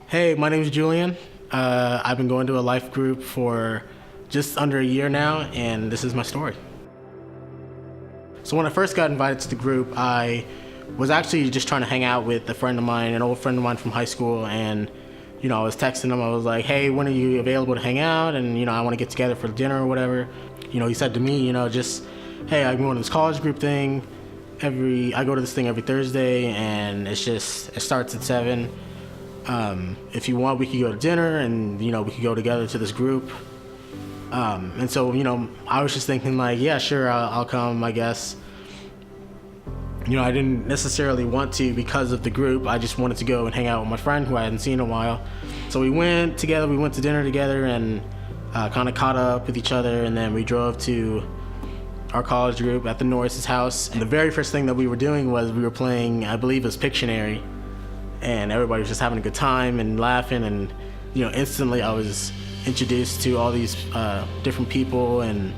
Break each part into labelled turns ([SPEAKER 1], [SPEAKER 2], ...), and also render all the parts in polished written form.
[SPEAKER 1] Hey, my name is Julian. I've been going to a life group for just under a year now, and this is my story. So when I first got invited to the group, I was actually just trying to hang out with a friend of mine, an old friend of mine from high school, and I was texting him. I was like, hey, when are you available to hang out? And I want to get together for dinner or whatever. He said to me, just, hey, I'm going to this college group thing. I go to this thing every Thursday, and it starts at 7. If you want, we could go to dinner, and we could go together to this group. And so I was just thinking like, yeah, sure, I'll come, I guess. I didn't necessarily want to because of the group. I just wanted to go and hang out with my friend who I hadn't seen in a while. So we went together. We went to dinner together and kind of caught up with each other, and then we drove to our college group at the Norris's house. And the very first thing that we were doing was we were playing, I believe it was Pictionary, and everybody was just having a good time and laughing. And instantly I was introduced to all these different people, and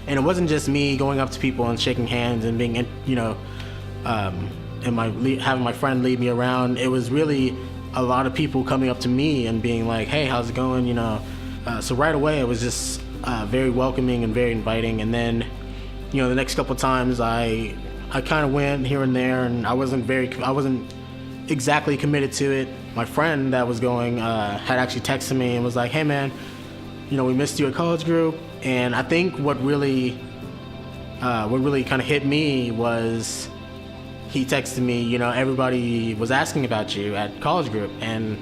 [SPEAKER 1] it wasn't just me going up to people and shaking hands and being having my friend lead me around. It was really a lot of people coming up to me and being like, hey, how's it going? So right away it was just very welcoming and very inviting. And then the next couple times I kind of went here and there, and I wasn't exactly committed to it. My friend that was going had actually texted me and was like, hey man, we missed you at college group. And I think what really kind of hit me was he texted me, everybody was asking about you at college group. And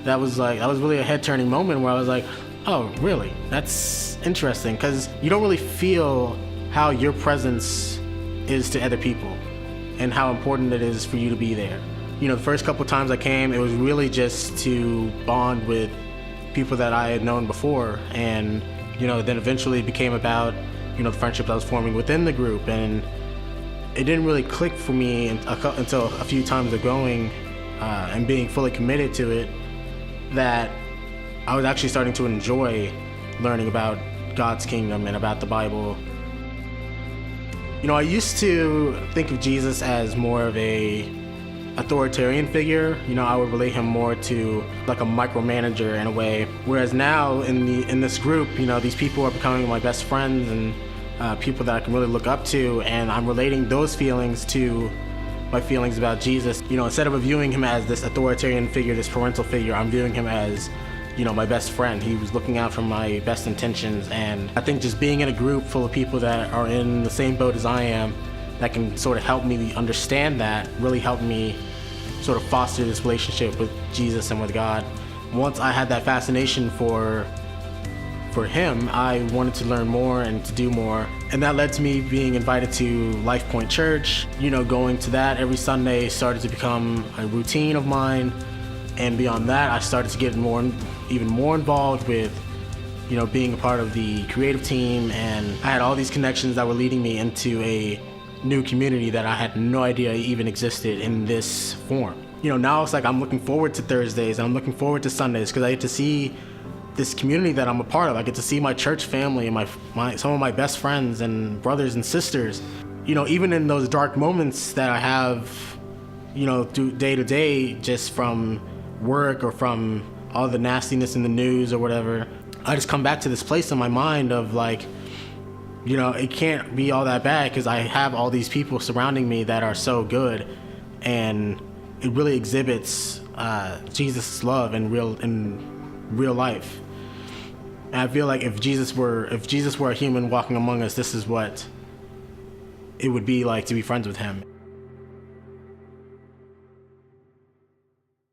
[SPEAKER 1] that was really a head-turning moment where I was like, oh really, that's interesting, because you don't really feel how your presence is to other people and how important it is for you to be there. The first couple times I came, it was really just to bond with people that I had known before, and then eventually it became about the friendship I was forming within the group. And it didn't really click for me until a few times of going and being fully committed to it, that I was actually starting to enjoy learning about God's kingdom and about the Bible. I used to think of Jesus as more of a authoritarian figure. I would relate him more to like a micromanager in a way. Whereas now in this group, these people are becoming my best friends and people that I can really look up to, and I'm relating those feelings to my feelings about Jesus. Instead of viewing him as this authoritarian figure, this parental figure, I'm viewing him as my best friend. He was looking out for my best intentions. And I think just being in a group full of people that are in the same boat as I am, that can sort of help me understand that, really helped me sort of foster this relationship with Jesus and with God. Once I had that fascination for him, I wanted to learn more and to do more. And that led to me being invited to Life Point Church. Going to that every Sunday started to become a routine of mine. And beyond that, I started to get even more involved with being a part of the creative team. And I had all these connections that were leading me into a new community that I had no idea even existed in this form. Now it's like I'm looking forward to Thursdays and I'm looking forward to Sundays, because I get to see this community that I'm a part of. I get to see my church family and some of my best friends and brothers and sisters. Even in those dark moments that I have, through day to day, just from work or from all the nastiness in the news or whatever, I just come back to this place in my mind of like, it can't be all that bad, because I have all these people surrounding me that are so good, and it really exhibits Jesus' love in real life. And I feel like if Jesus were a human walking among us, this is what it would be like to be friends with him.